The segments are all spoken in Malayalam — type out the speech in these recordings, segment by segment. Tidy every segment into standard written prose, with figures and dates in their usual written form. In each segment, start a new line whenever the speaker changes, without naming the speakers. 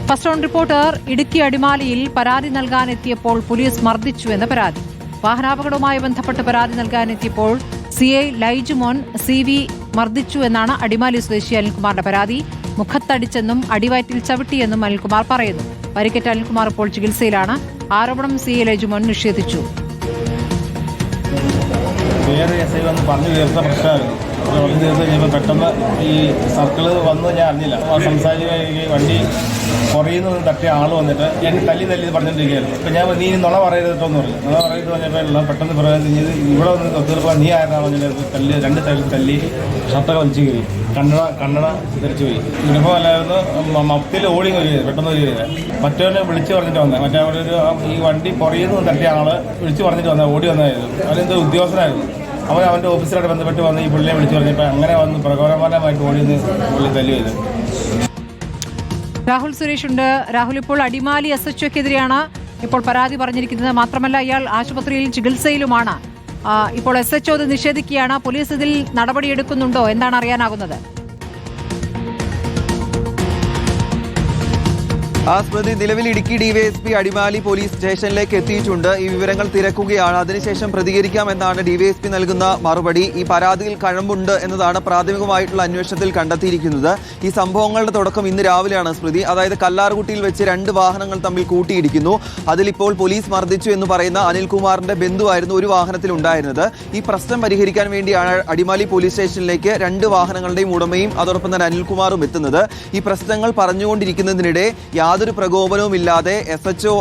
ഫസ്റ്റ് ഓൺ റിപ്പോർട്ടർ ഇടുക്കി അടിമാലിയിൽ പരാതി നൽകാനെത്തിയപ്പോൾ പോലീസ് മർദ്ദിച്ചുവെന്ന് പരാതി. വാഹനാപകടവുമായി ബന്ധപ്പെട്ട് പരാതി നൽകാനെത്തിയപ്പോൾ CI ലൈജുമോൻ CV മർദ്ദിച്ചു എന്നാണ് അടിമാലി സ്വദേശി അനിൽകുമാറിന്റെ പരാതി. മുഖത്തടിച്ചെന്നും അടിവയറ്റിൽ ചവിട്ടിയെന്നും അനിൽകുമാർ പറയുന്നു. പരിക്കേറ്റ അനിൽകുമാർ ഇപ്പോൾ ചികിത്സയിലാണ്. ആരോപണം CI ലൈജുമോൻ നിഷേധിച്ചു.
പെട്ടെന്ന് ഈ സർക്കിള് വന്ന് ഞാൻ അറിഞ്ഞില്ല. സംസാരിച്ച് വണ്ടി പുറയിൽ നിന്ന് തട്ടിയ ആൾ വന്നിട്ട് ഞാൻ തല്ലി പറഞ്ഞിട്ടിരിക്കുകയായിരുന്നു. അപ്പം ഞാൻ നീ നുണ പറയരുതെന്ന് പറഞ്ഞു. നുണ പറയത് പറഞ്ഞപ്പോൾ പെട്ടെന്ന് പറയാൻ ഇവിടെ വന്ന് തീർപ്പോൾ നീ ആയിരുന്നു പറഞ്ഞിട്ട് തല്ലി രണ്ട് തല്ലി ഷർട്ടൊക്കെ വലിച്ചു കയറി കണ്ണട ധരിച്ചു പോയി. യൂണിഫോം അല്ലായിരുന്നു. മൊത്തത്തിൽ ഓടി വരിക പെട്ടെന്ന് വരിക. മറ്റവനെ വിളിച്ചു പറഞ്ഞിട്ട് വന്നത്. മറ്റേ അവിടെ ഒരു ഈ വണ്ടി പുറയിൽ നിന്ന് തട്ടിയ ആൾ വിളിച്ചു പറഞ്ഞിട്ട് വന്നത് ഓടി വന്നതായിരുന്നു. അവനെന്തോ ഉദ്യോഗസ്ഥനായിരുന്നു. അവൻ്റെ ഓഫീസറായിട്ട് ബന്ധപ്പെട്ട് വന്ന് ഈ പുള്ളിയെ വിളിച്ചു പറഞ്ഞപ്പോൾ അങ്ങനെ വന്ന് പ്രകോപനപരമായിട്ട് ഓടിയെന്ന് പുള്ളി തല്ലി ചെയ്ത്.
രാഹുൽ സുരേഷ് ഉണ്ട്. രാഹുൽ, ഇപ്പോൾ അടിമാലി SHOക്കെതിരെയാണ് ഇപ്പോൾ പരാതി പറഞ്ഞിരിക്കുന്നത്. മാത്രമല്ല ഇയാൾ ആശുപത്രിയിൽ ചികിത്സയിലുമാണ്. ഇപ്പോൾ SHO ഇത് നിഷേധിക്കുകയാണ്. പോലീസ് ഇതിൽ നടപടിയെടുക്കുന്നുണ്ടോ? എന്താണ് അറിയാനാകുന്നത്?
സ്മൃതി, നിലവിൽ ഇടുക്കി DYSP അടിമാലി പോലീസ് സ്റ്റേഷനിലേക്ക് എത്തിയിട്ടുണ്ട്. ഈ വിവരങ്ങൾ തിരക്കുകയാണ്. അതിനുശേഷം പ്രതികരിക്കാമെന്നാണ് DYSP നൽകുന്ന മറുപടി. ഈ പരാതിയിൽ കഴമ്പുണ്ട് എന്നതാണ് പ്രാഥമികമായിട്ടുള്ള അന്വേഷണത്തിൽ കണ്ടെത്തിയിരിക്കുന്നത്. ഈ സംഭവങ്ങളുടെ തുടക്കം ഇന്ന് രാവിലെയാണ് സ്മൃതി. അതായത് കല്ലാർകുട്ടിയിൽ വെച്ച് 2 വാഹനങ്ങൾ തമ്മിൽ കൂട്ടിയിടിക്കുന്നു. അതിലിപ്പോൾ പോലീസ് മർദ്ദിച്ചു എന്ന് പറയുന്ന അനിൽകുമാറിന്റെ ബന്ധുവായിരുന്നു ഒരു വാഹനത്തിൽ ഉണ്ടായിരുന്നത്. ഈ പ്രശ്നം പരിഹരിക്കാൻ വേണ്ടിയാണ് അടിമാലി പോലീസ് സ്റ്റേഷനിലേക്ക് 2 വാഹനങ്ങളുടെയും ഉടമയും അതോടൊപ്പം തന്നെ അനിൽകുമാറും എത്തുന്നത്. ഈ പ്രശ്നങ്ങൾ പറഞ്ഞുകൊണ്ടിരിക്കുന്നതിനിടെ യാതൊരു പ്രകോപനവുമില്ലാതെ SHO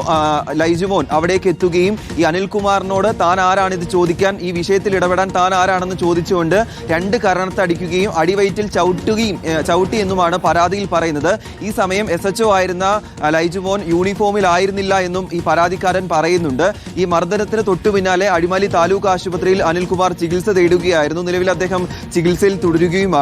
ലൈജുമോൻ അവിടേക്ക് എത്തുകയും ഈ അനിൽകുമാറിനോട് താൻ ആരാണിത് ചോദിക്കാൻ, ഈ വിഷയത്തിൽ ഇടപെടാൻ താൻ ആരാണെന്ന് ചോദിച്ചുകൊണ്ട് 2 കരണത്തടിക്കുകയും അടിവയറ്റിൽ ചവിട്ടി എന്നുമാണ് പരാതിയിൽ പറയുന്നത്. ഈ സമയം SHO ആയിരുന്ന ലൈജുമോൻ യൂണിഫോമിലായിരുന്നില്ല എന്നും ഈ പരാതിക്കാരൻ പറയുന്നുണ്ട്. ഈ മർദ്ദനത്തിന് തൊട്ടു പിന്നാലെ അടിമാലി താലൂക്ക് ആശുപത്രിയിൽ അനിൽകുമാർ ചികിത്സ തേടുകയായിരുന്നു. നിലവിൽ അദ്ദേഹം ചികിത്സയിൽ തുടരുകയും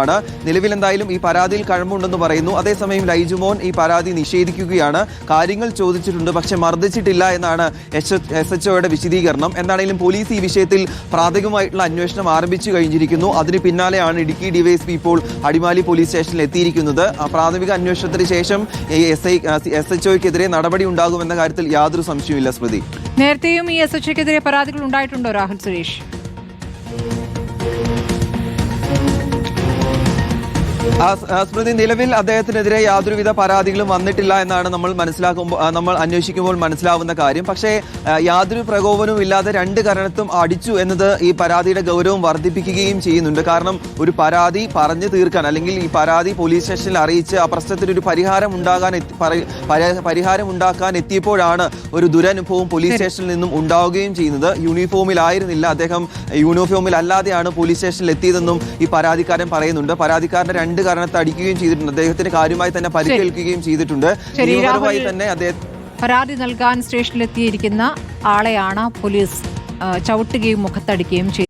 നിലവിൽ എന്തായാലും ഈ പരാതിയിൽ കഴമ്പുണ്ടെന്ന് പറയുന്നു. അതേസമയം ലൈജുമോൻ ഈ പരാതി നിഷേധിക്കുകയാണ്. കാര്യങ്ങൾ ചോദിച്ചിട്ടുണ്ട്, പക്ഷെ മർദ്ദിച്ചിട്ടില്ല എന്നാണ് SHOയുടെ വിശദീകരണം. എന്താണെങ്കിലും പോലീസ് ഈ വിഷയത്തിൽ പ്രാഥമികമായിട്ടുള്ള അന്വേഷണം ആരംഭിച്ചു കഴിഞ്ഞിരിക്കുന്നു. അതിന് പിന്നാലെയാണ് ഇടുക്കി DYSP ഇപ്പോൾ അടിമാലി പോലീസ് സ്റ്റേഷനിൽ എത്തിയിരിക്കുന്നത്. പ്രാഥമിക അന്വേഷണത്തിന് ശേഷം SHOയ്ക്കെതിരെ നടപടി ഉണ്ടാകുമെന്ന കാര്യത്തിൽ യാതൊരു സംശയവുമില്ല സ്മൃതി.
നേരത്തെയും ഈ SHOയ്ക്കെതിരെ പരാതികൾ ഉണ്ടായിട്ടുണ്ടോ രാഹുൽ സുരേഷ്?
സ്മൃതി, നിലവിൽ അദ്ദേഹത്തിനെതിരെ യാതൊരുവിധ പരാതികളും വന്നിട്ടില്ല എന്നാണ് നമ്മൾ അന്വേഷിക്കുമ്പോൾ മനസ്സിലാവുന്ന കാര്യം. പക്ഷേ യാതൊരു പ്രകോപനവും ഇല്ലാതെ 2 കരണത്തും അടിച്ചു എന്നത് ഈ പരാതിയുടെ ഗൗരവം വർദ്ധിപ്പിക്കുകയും ചെയ്യുന്നുണ്ട്. കാരണം ഒരു പരാതി പറഞ്ഞു തീർക്കാൻ, അല്ലെങ്കിൽ ഈ പരാതി പോലീസ് സ്റ്റേഷനിൽ അറിയിച്ച് ആ പ്രശ്നത്തിനൊരു പരിഹാരം ഉണ്ടാക്കാൻ എത്തിയപ്പോഴാണ് ഒരു ദുരനുഭവം പോലീസ് സ്റ്റേഷനിൽ നിന്നും ഉണ്ടാവുകയും ചെയ്യുന്നത്. യൂണിഫോമിലായിരുന്നില്ല അദ്ദേഹം, യൂണിഫോമിൽ അല്ലാതെയാണ് പോലീസ് സ്റ്റേഷനിൽ എത്തിയതെന്നും ഈ പരാതിക്കാരൻ പറയുന്നുണ്ട്. പരാതിക്കാരന്റെ 2 കാരണത്ത് അടിക്കുകയും ചെയ്തിട്ടുണ്ട്. അദ്ദേഹത്തിന് കാര്യമായി തന്നെ പരിക്കേൽക്കുകയും ചെയ്തിട്ടുണ്ട്. നിയമപരമായി തന്നെ
പരാതി നൽകാൻ സ്റ്റേഷനിലെത്തിയിരിക്കുന്ന ആളെയാണ് പോലീസ് ചവിട്ടുകയും മുഖത്തടിക്കുകയും ചെയ്തത്.